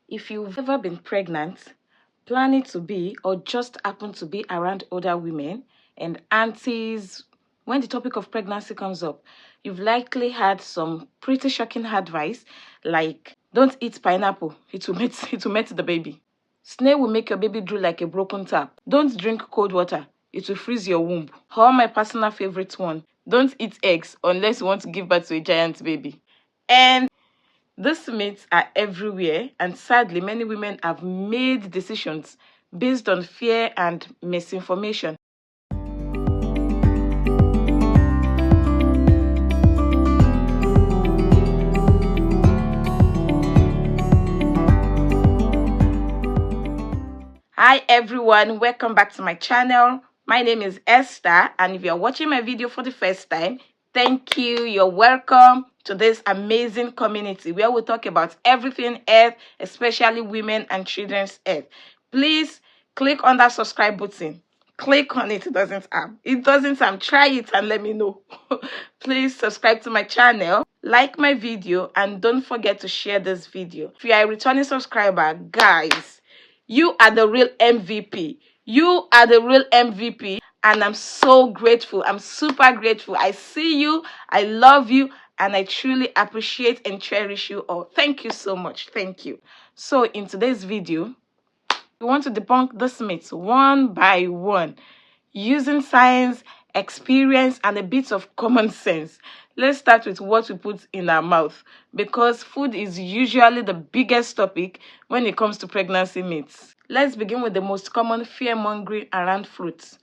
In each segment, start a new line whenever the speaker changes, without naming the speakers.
If you've ever been pregnant, planning to be, or just happen to be around older women and aunties, when the topic of pregnancy comes up, you've likely had some pretty shocking advice like don't eat pineapple, it will melt the baby. Snail will make your baby drool like a broken tap. Don't drink cold water, it will freeze your womb. Or my personal favorite one, don't eat eggs unless you want to give birth to a giant baby. And these myths are everywhere, and sadly, many women have made decisions based on fear and misinformation. Hi everyone, welcome back to my channel. My name is Esther, and if you're watching my video for the first time, thank you. You're welcome to this amazing community where we talk about everything health, especially women and children's health. Please click on that subscribe button. Click on it. It doesn't try it and let me know. Please subscribe to my channel, like my video, and don't forget to share this video. If you are a returning subscriber, guys, you are the real MVP. You are the real MVP, and I'm so grateful. I'm super grateful. I see you, I love you, and I truly appreciate and cherish you all. Thank you so much. Thank you. So in today's video, we want to debunk this myth one by one using science, experience, and a bit of common sense. Let's start with what we put in our mouth, because food is usually the biggest topic when it comes to pregnancy myths. Let's begin with the most common fear-mongering around fruits: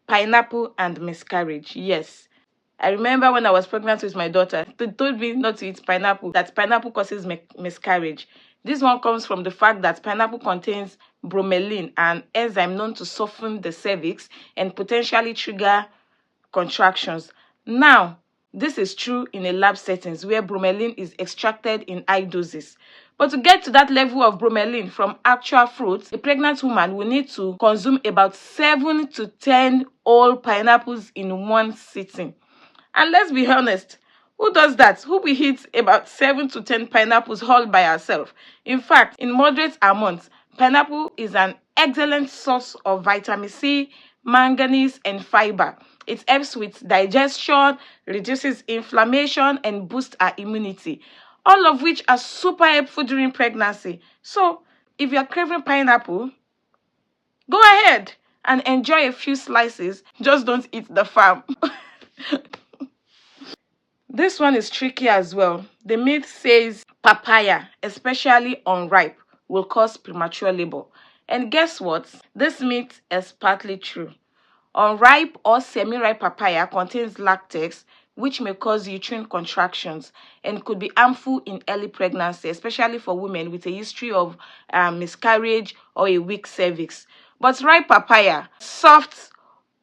pineapple and miscarriage. Yes, I remember when I was pregnant with my daughter, they told me not to eat pineapple, that pineapple causes miscarriage. This one comes from the fact that pineapple contains bromelain, an enzyme known to soften the cervix and potentially trigger contractions. Now, this is true in a lab settings where bromelain is extracted in high doses. But to get to that level of bromelain from actual fruits, a pregnant woman will need to consume about 7 to 10 whole pineapples in one sitting. And let's be honest, who does that? Who will eat about 7 to 10 pineapples all by herself? In fact, in moderate amounts, pineapple is an excellent source of vitamin C, manganese, and fiber. It helps with digestion, reduces inflammation, and boosts our immunity, all of which are super helpful during pregnancy. So, if you're craving pineapple, go ahead and enjoy a few slices. Just don't eat the farm. This one is tricky as well. The myth says papaya, especially unripe, will cause premature labor. And guess what? This myth is partly true. Unripe or semi-ripe papaya contains latex, which may cause uterine contractions and could be harmful in early pregnancy, especially for women with a history of miscarriage or a weak cervix. But ripe papaya, soft,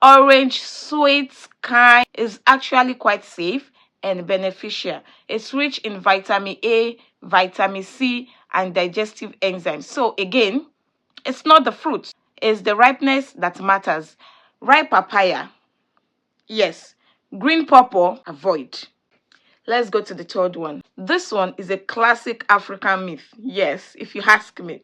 orange, sweet kind, is actually quite safe and beneficial. It's rich in vitamin A, vitamin C, and digestive enzymes. So again, it's not the fruit, it's the ripeness that matters. Ripe papaya, yes. Green purple, avoid. Let's go to the third one. This one is a classic African myth. Yes, if you ask me.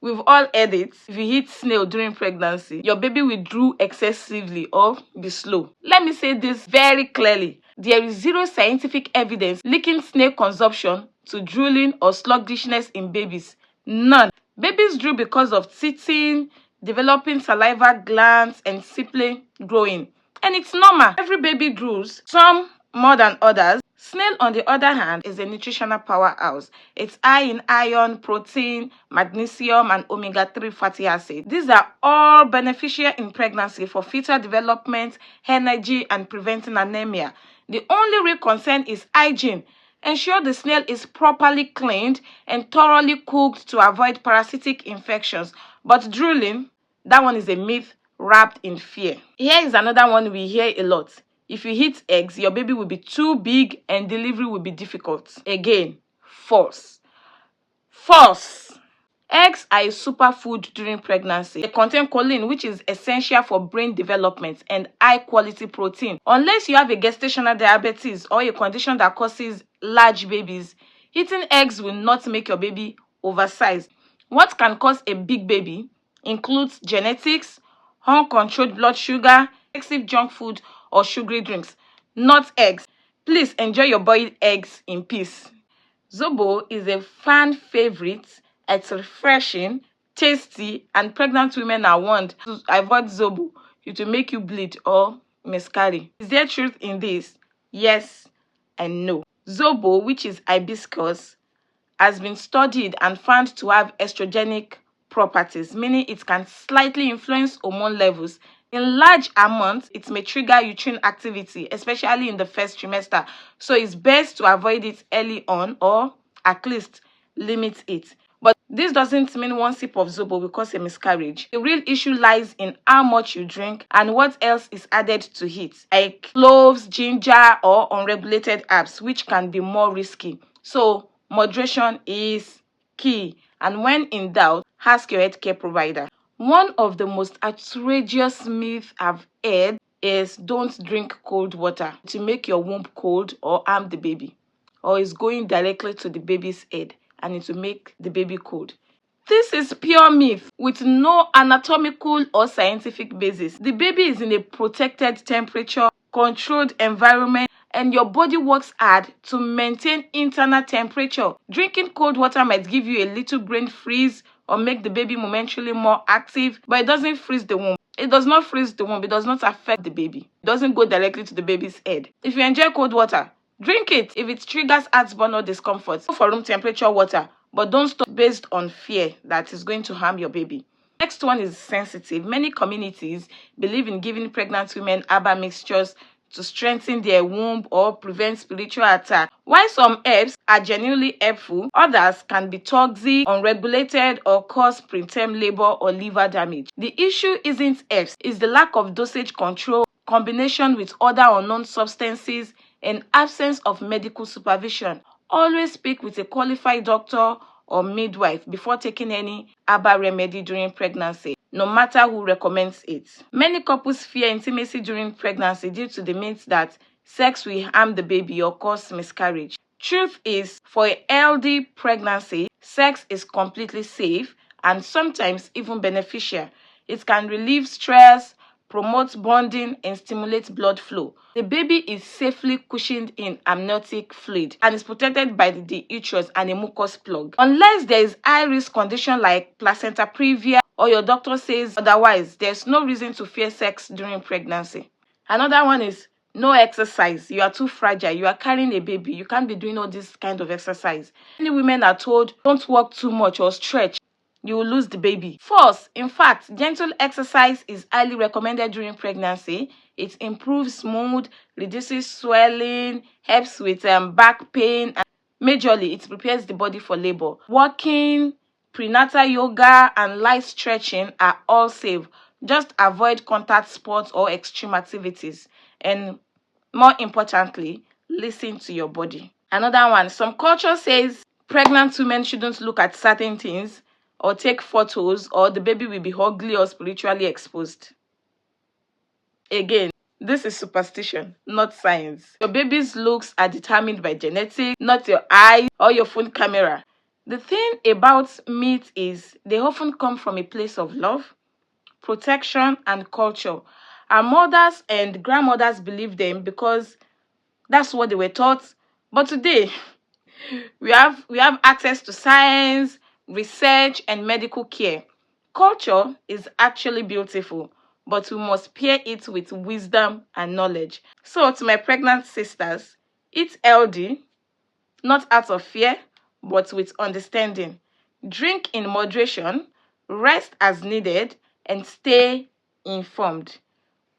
We've all heard it. If you eat snail during pregnancy, your baby will drool excessively or be slow. Let me say this very clearly. There is zero scientific evidence linking snail consumption to drooling or sluggishness in babies. None. Babies drool because of teething, developing saliva glands, and simply growing. And it's normal. Every baby drools, some more than others. Snail, on the other hand, is a nutritional powerhouse. It's high in iron, protein, magnesium, and omega-3 fatty acids. These are all beneficial in pregnancy for fetal development, energy, and preventing anemia. The only real concern is hygiene. Ensure the snail is properly cleaned and thoroughly cooked to avoid parasitic infections. But drooling, that one is a myth wrapped in fear. Here is another one we hear a lot. If you eat eggs, your baby will be too big and delivery will be difficult. Again, false. False. Eggs are a superfood during pregnancy. They contain choline, which is essential for brain development, and high-quality protein. Unless you have a gestational diabetes or a condition that causes large babies, eating eggs will not make your baby oversized. What can cause a big baby includes genetics, uncontrolled blood sugar, excessive junk food, or sugary drinks, not eggs. Please enjoy your boiled eggs in peace. Zobo is a fan favorite. It's refreshing, tasty, and pregnant women are warned to avoid Zobo. It will make you bleed or miscarry. Is there truth in this? Yes and no. Zobo, which is hibiscus, has been studied and found to have estrogenic properties, meaning it can slightly influence hormone levels. In large amounts, it may trigger uterine activity, especially in the first trimester. So it's best to avoid it early on or at least limit it. But this doesn't mean one sip of Zobo will cause a miscarriage. The real issue lies in how much you drink and what else is added to it, like cloves, ginger, or unregulated herbs, which can be more risky. So moderation is key, and when in doubt, ask your healthcare provider. One of the most outrageous myths I've heard is don't drink cold water to make your womb cold or harm the baby, or it's going directly to the baby's head and it will make the baby cold. This is pure myth with no anatomical or scientific basis. The baby is in a protected temperature, controlled environment, and your body works hard to maintain internal temperature. Drinking cold water might give you a little brain freeze or make the baby momentarily more active, but it doesn't freeze the womb. It does not freeze the womb. It does not affect the baby. It doesn't go directly to the baby's head. If you enjoy cold water, drink it if it triggers heartburn or discomfort. Go for room temperature water, but don't stop based on fear that is going to harm your baby. Next one is sensitive. Many communities believe in giving pregnant women herbal mixtures to strengthen their womb or prevent spiritual attack. While some herbs are genuinely helpful, others can be toxic, unregulated, or cause preterm labor or liver damage. The issue isn't herbs, it's the lack of dosage control, combination with other unknown substances, and absence of medical supervision. Always speak with a qualified doctor or midwife before taking any herbal remedy during pregnancy, no matter who recommends it. Many couples fear intimacy during pregnancy due to the myth that sex will harm the baby or cause miscarriage. Truth is, for a healthy pregnancy, sex is completely safe and sometimes even beneficial. It can relieve stress, promote bonding, and stimulate blood flow. The baby is safely cushioned in amniotic fluid and is protected by the uterus and a mucus plug. Unless there is high-risk condition like placenta previa or your doctor says otherwise, there's no reason to fear sex during pregnancy. Another one is no exercise. You are too fragile. You are carrying a baby. You can't be doing all this kind of exercise. Many women are told don't walk too much or stretch. You will lose the baby. False. In fact, gentle exercise is highly recommended during pregnancy. It improves mood, reduces swelling, helps with back pain, and majorly it prepares the body for labor. Walking, prenatal yoga, and light stretching are all safe. Just avoid contact sports or extreme activities. And more importantly, listen to your body. Another one, some culture says pregnant women shouldn't look at certain things or take photos or the baby will be ugly or spiritually exposed. Again, this is superstition, not science. Your baby's looks are determined by genetics, not your eyes or your phone camera. The thing about myths is they often come from a place of love, protection, and culture. Our mothers and grandmothers believed them because that's what they were taught. But today, we have access to science, research, and medical care. Culture is actually beautiful, but we must pair it with wisdom and knowledge. So, to my pregnant sisters, eat healthy, not out of fear, but with understanding. Drink in moderation, rest as needed, and stay informed.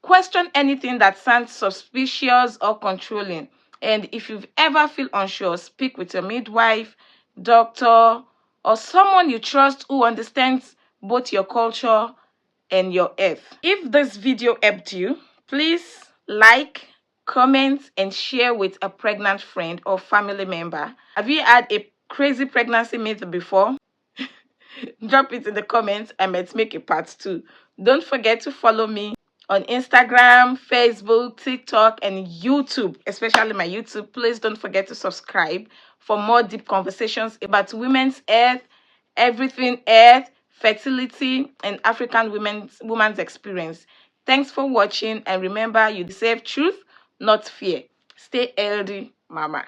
Question anything that sounds suspicious or controlling. And if you've ever feel unsure, speak with your midwife, doctor, or someone you trust who understands both your culture and your health. If this video helped you, please like, comment, and share with a pregnant friend or family member. Have you had a crazy pregnancy myth before? Drop it in the comments. I might make a part 2. Don't forget to follow me on Instagram, Facebook, TikTok, and YouTube, especially my YouTube. Please don't forget to subscribe for more deep conversations about women's health, everything health, fertility, and African woman's experience. Thanks for watching, and remember, you deserve truth, not fear. Stay healthy, mama.